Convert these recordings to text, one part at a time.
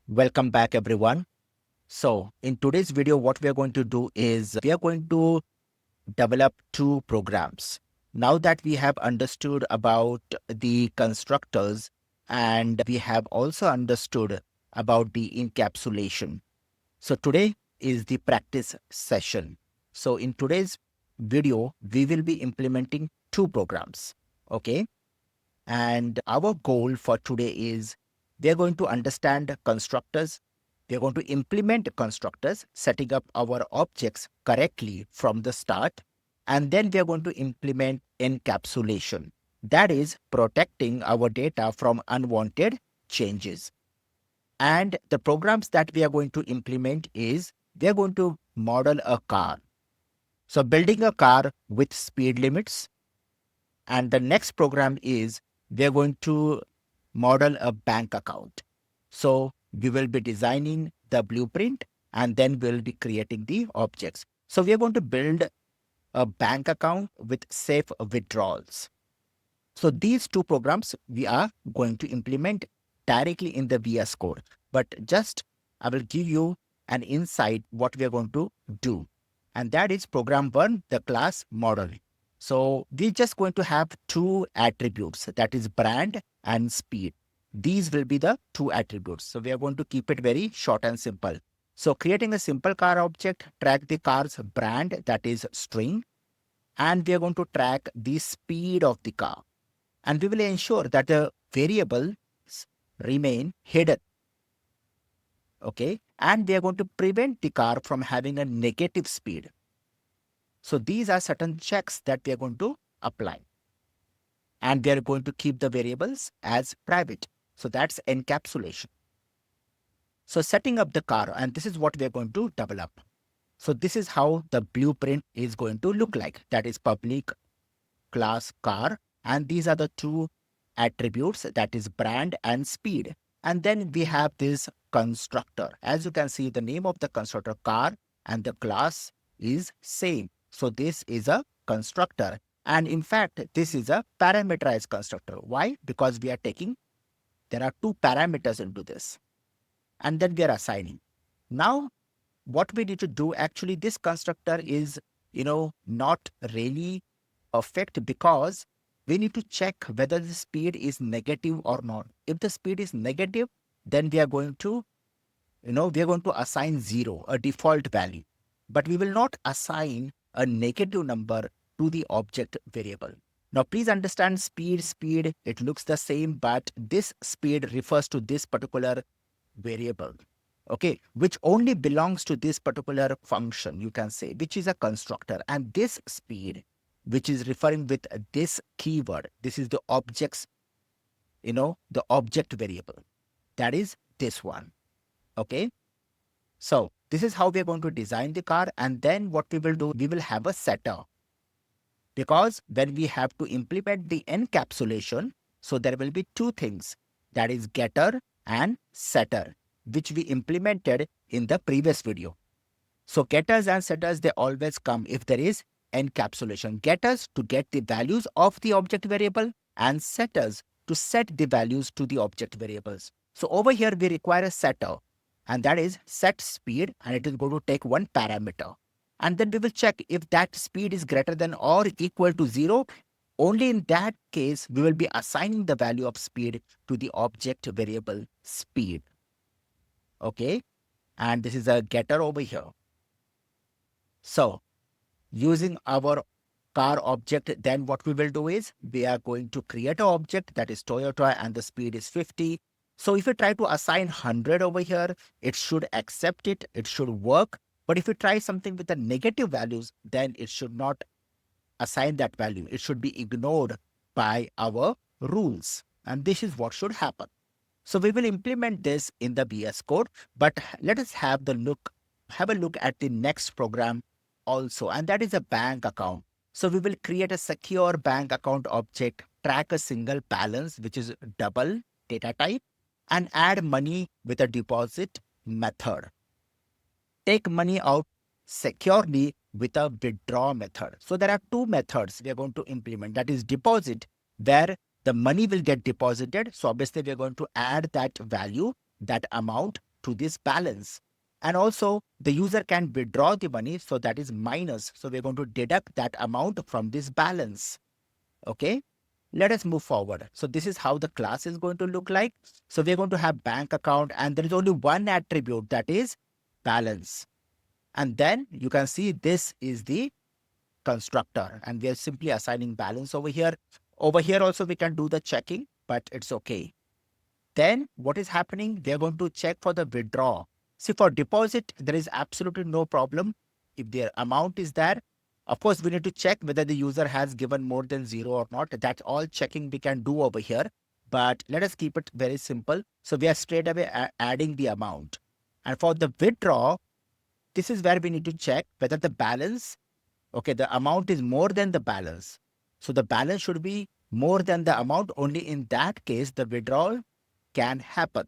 Welcome back, everyone. So in today's video, what we are going to do is we are going to develop two programs. Now that we have understood about the constructors and we have also understood about the encapsulation. So today is the practice session. So in today's video, we will be implementing two programs. Okay. And our goal for today is we are going to understand constructors. We are going to implement constructors, setting up our objects correctly from the start. And then we are going to implement encapsulation. That is protecting our data from unwanted changes. And the programs that we are going to implement is we are going to model a car. So building a car with speed limits. And the next program is we are going to model a bank account. So we will be designing the blueprint and then we'll be creating the objects. So we are going to build a bank account with safe withdrawals. So these two programs we are going to implement directly in the VS Code. But just I will give you an insight what we are going to do. And that is program one, the class model. So we're just going to have two attributes, that is brand and speed. These will be the two attributes. So we are going to keep it very short and simple. So creating a simple car object, track the car's brand, that is string, and we are going to track the speed of the car. And we will ensure that the variables remain hidden. Okay. And we are going to prevent the car from having a negative speed. So these are certain checks that we are going to apply. And we are going to keep the variables as private. So that's encapsulation. So setting up the car, and this is what we are going to develop. So this is how the blueprint is going to look like. That is public class car. And these are the two attributes, that is brand and speed. And then we have this constructor. As you can see, the name of the constructor car and the class is same. So this is a constructor. And in fact, this is a parameterized constructor. Why? Because we are taking, there are two parameters into this. And then we are assigning. Now, what we need to do, actually, this constructor is, not really perfect because we need to check whether the speed is negative or not. If the speed is negative, then we are going to, we are going to assign 0, a default value. But we will not assign a negative number to the object variable. Now, please understand speed, it looks the same, but this speed refers to this particular variable, okay, which only belongs to this particular function, you can say, which is a constructor. And this speed, which is referring with this keyword, this is the object's, the object variable. That is this one. Okay. So this is how we are going to design the car. And then what we will do, we will have a setter. Because when we have to implement the encapsulation, so there will be two things, that is getter and setter, which we implemented in the previous video. So getters and setters, they always come if there is encapsulation. Getters to get the values of the object variable and setters to set the values to the object variables. So over here, we require a setter, and that is set speed, and it is going to take one parameter. And then we will check if that speed is greater than or equal to 0. Only in that case, we will be assigning the value of speed to the object variable speed. Okay. And this is a getter over here. So using our car object, then what we will do is we are going to create an object that is Toyota and the speed is 50. So if you try to assign 100 over here, it should accept it. It should work. But if you try something with the negative values, then it should not assign that value. It should be ignored by our rules. And this is what should happen. So we will implement this in the VS Code, but let us have a look at the next program also, and that is a bank account. So we will create a secure bank account object, track a single balance, which is double data type, and add money with a deposit method. Take money out securely with a withdraw method. So there are two methods we are going to implement. That is deposit, where the money will get deposited. So obviously we are going to add that value, that amount to this balance. And also the user can withdraw the money, so that is minus. So we're going to deduct that amount from this balance. Okay, let us move forward. So this is how the class is going to look like. So we're going to have bank account, and there is only one attribute, that is balance. And then you can see this is the constructor, and we are simply assigning balance over here. Over here also we can do the checking, but it's okay. Then what is happening? We are going to check for the withdraw. See, for deposit, there is absolutely no problem. If their amount is there, of course, we need to check whether the user has given more than zero or not. That's all checking we can do over here. But let us keep it very simple. So we are straight away adding the amount. And for the withdraw, this is where we need to check whether the balance, okay, the amount is more than the balance. So the balance should be more than the amount. Only in that case, the withdrawal can happen.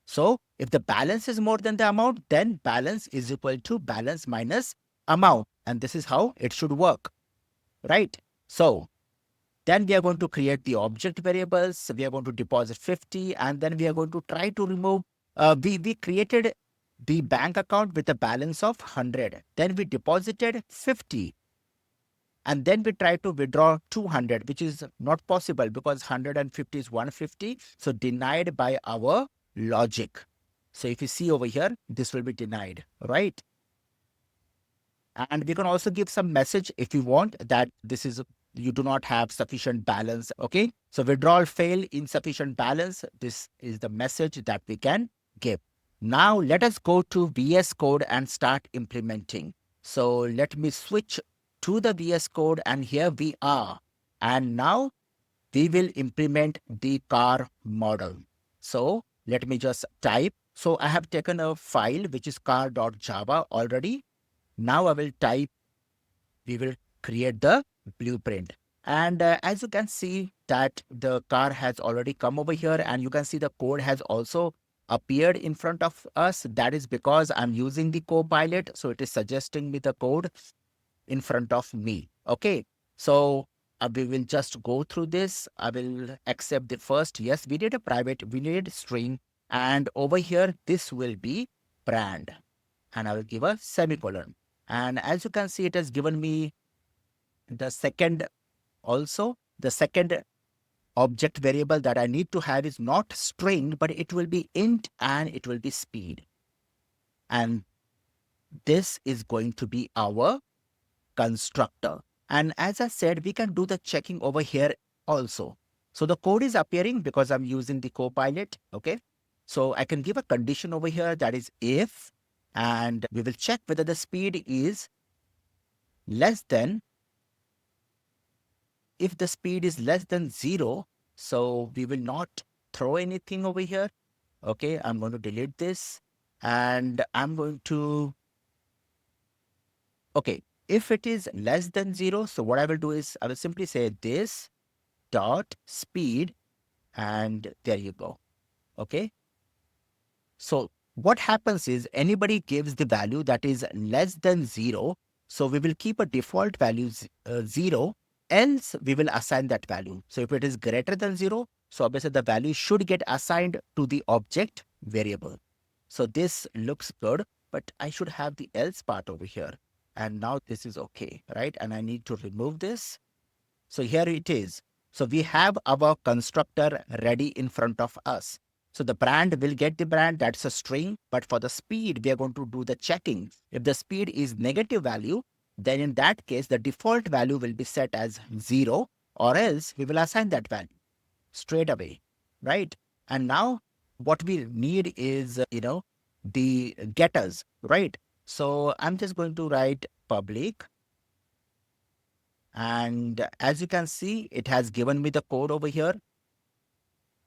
So if the balance is more than the amount, then balance is equal to balance minus amount. And this is how it should work, right? So then we are going to create the object variables. We are going to deposit 50, and then we are going to try to remove, we created the bank account with a balance of 100. Then we deposited 50. And then we try to withdraw 200, which is not possible because 150 is 150. So denied by our logic. So if you see over here, this will be denied, right? And we can also give some message if you want that this is, you do not have sufficient balance. Okay. So withdrawal fail, insufficient balance. This is the message that we can give. Now let us go to VS Code and start implementing. So let me switch to the VS Code, and here we are. And now we will implement the car model. So let me just type. So I have taken a file which is car.java already. Now I will type, we will create the blueprint. And as you can see that the car has already come over here, and you can see the code has also appeared in front of us. That is because I'm using the Copilot. So it is suggesting me the code in front of me. Okay. So we will just go through this. I will accept the first. Yes, we need a private, we need string. And over here, this will be brand. And I will give a semicolon. And as you can see, it has given me the second also. The second object variable that I need to have is not string, but it will be int and it will be speed. And this is going to be our constructor. And as I said, we can do the checking over here also. So the code is appearing because I'm using the Copilot. Okay. So I can give a condition over here, that is if, and we will check whether the speed is less than, if the speed is less than 0, so we will not throw anything over here. Okay, I'm going to delete this, and I'm going to, okay, if it is less than 0, so what I will do is I will simply say this dot speed, and there you go. Okay. So what happens is anybody gives the value that is less than 0. So we will keep a default value 0, else we will assign that value. So if it is greater than 0, so obviously the value should get assigned to the object variable. So this looks good, but I should have the else part over here. And now this is okay, right? And I need to remove this. So here it is. So we have our constructor ready in front of us. So the brand will get the brand, that's a string. But for the speed, we are going to do the checking. If the speed is negative value, then in that case, the default value will be set as 0, or else we will assign that value straight away, right? And now what we need is, the getters, right? So I'm just going to write public. And as you can see, it has given me the code over here,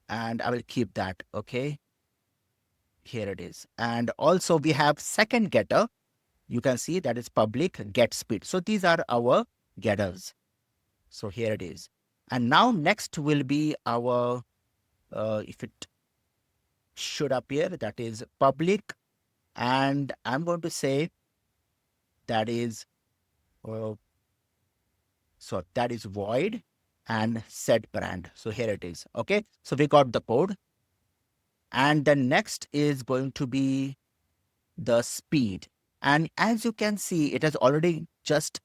and I will keep that. Okay. Here it is. And also we have second getter. You can see that is public get speed. So these are our getters. So here it is. And now next will be our, if it should appear, that is public. And I'm going to say that is, uh, so that is void and set brand. So here it is. Okay. So we got the code. And the next is going to be the speed. And as you can see, it has already just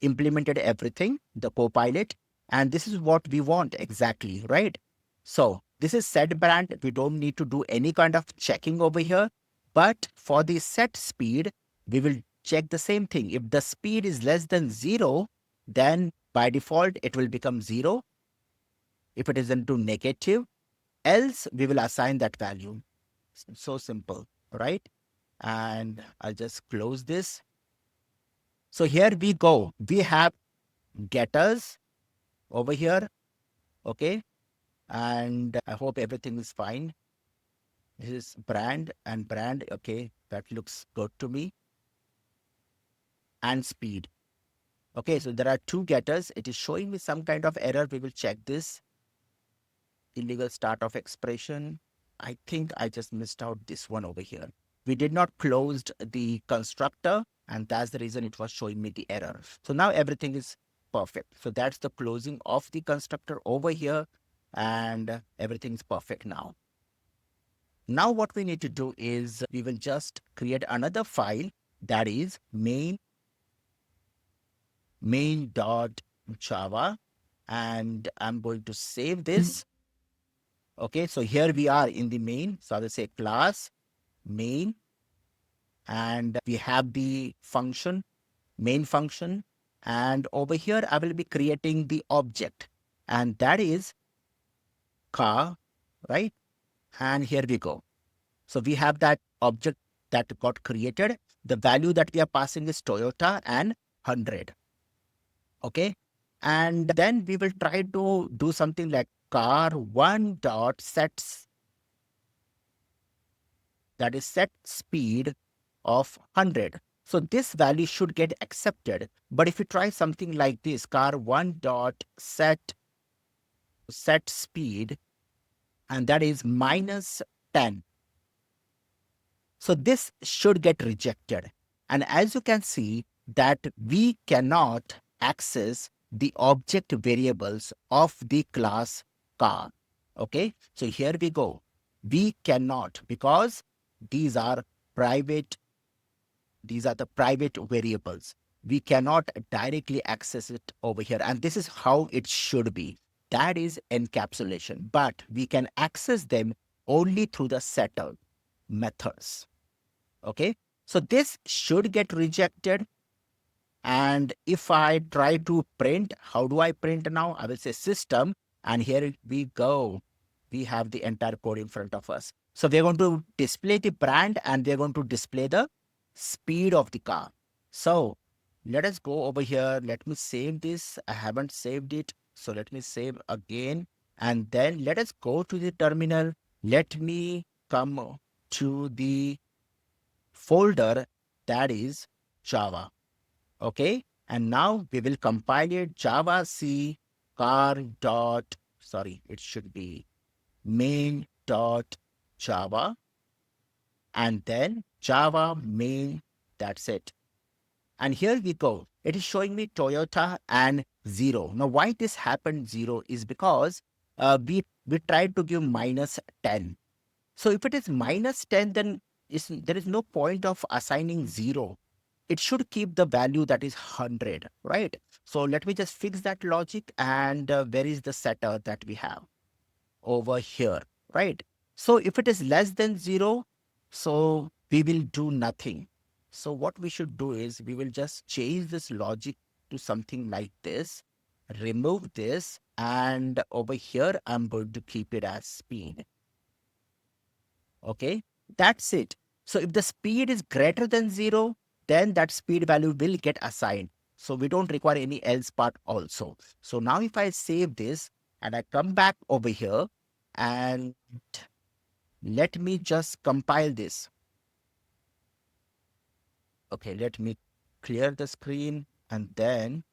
implemented everything, the Copilot. And this is what we want exactly, right? So this is set brand. We don't need to do any kind of checking over here. But for the set speed, we will check the same thing. If the speed is less than 0, then by default, it will become 0. If it is into negative, else we will assign that value. So simple, right? And I'll just close this. So here we go. We have getters over here. Okay. And I hope everything is fine. This is brand and brand. Okay. That looks good to me. And speed. Okay. So there are two getters. It is showing me some kind of error. We will check this. Illegal start of expression. I think I just missed out this one over here. We did not close the constructor, and that's the reason it was showing me the error. So now everything is perfect. So that's the closing of the constructor over here, and everything's perfect now. Now what we need to do is we will just create another file, that is main.java, and I'm going to save this. Okay, so here we are in the main. So I will say class main, and we have the function, main function. And over here, I will be creating the object, and that is car, right? And here we go. So we have that object that got created. The value that we are passing is Toyota and 100. Okay. And then we will try to do something like car one dot sets, that is set speed of 100. So this value should get accepted. But if you try something like this, car one dot set speed, and that is minus 10. So this should get rejected. And as you can see that we cannot access the object variables of the class car. Okay, so here we go. We cannot, because these are private, these are the private variables. We cannot directly access it over here. And this is how it should be. That is encapsulation. But we can access them only through the setter methods. Okay, so this should get rejected. And if I try to print, how do I print now? I will say system, and here we go. We have the entire code in front of us. So we're going to display the brand, and we're going to display the speed of the car. So let us go over here. Let me save this. I haven't saved it. So let me save again. And then let us go to the terminal. Let me come to the folder, that is Java. Okay. And now we will compile it, Java C car dot, sorry, it should be main dot Java, and then Java main. That's it. And here we go. It is showing me Toyota and 0. Now, why this happened 0 is because we tried to give minus 10. So if it is minus 10, then there is no point of assigning 0. It should keep the value that is 100, right? So let me just fix that logic. And where is the setter that we have? Over here, right? So if it is less than 0, so we will do nothing. So what we should do is we will just change this logic to something like this, remove this, and over here, I'm going to keep it as speed. Okay, that's it. So if the speed is greater than 0, then that speed value will get assigned. So we don't require any else part also. So now if I save this and I come back over here, and let me just compile this. Okay, let me clear the screen, and then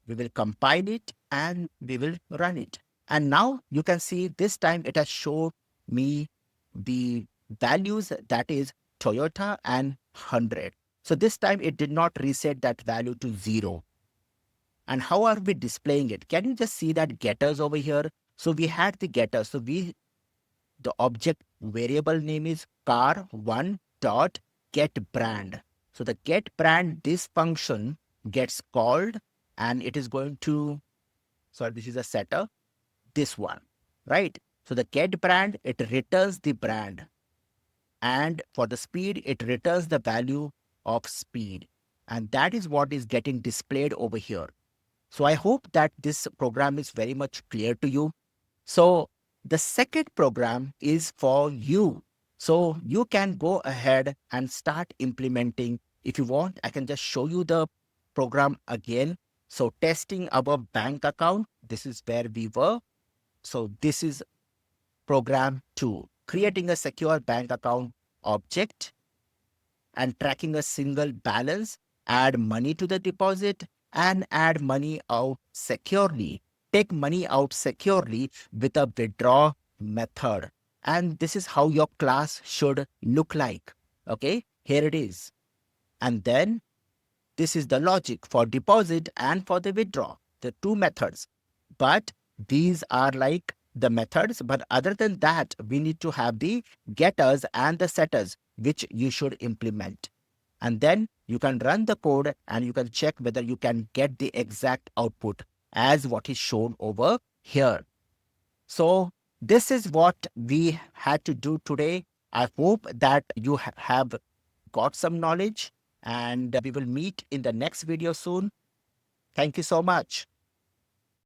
we will compile it and we will run it. And now you can see this time it has showed me the values, that is Toyota and 100. So this time it did not reset that value to 0. And how are we displaying it? Can you just see that getters over here? So we had the getter. So the object variable name is car1 dot get brand. So the get brand, this function gets called, and it is going to, sorry, this is a setter, this one, right? So the get brand, it returns the brand, and for the speed, it returns the value of speed. And that is what is getting displayed over here. So I hope that this program is very much clear to you. So the second program is for you. So you can go ahead and start implementing. If you want, I can just show you the program again. So testing our bank account, this is where we were. So this is program 2, creating a secure bank account object and tracking a single balance, add money to the deposit, and add money out securely. Take money out securely with a withdraw method. And this is how your class should look like. Okay, here it is. And then this is the logic for deposit and for the withdraw, the two methods. But these are like the methods. But other than that, we need to have the getters and the setters, which you should implement. And then you can run the code and you can check whether you can get the exact output as what is shown over here. So this is what we had to do today. I hope that you have got some knowledge, and we will meet in the next video soon. Thank you so much.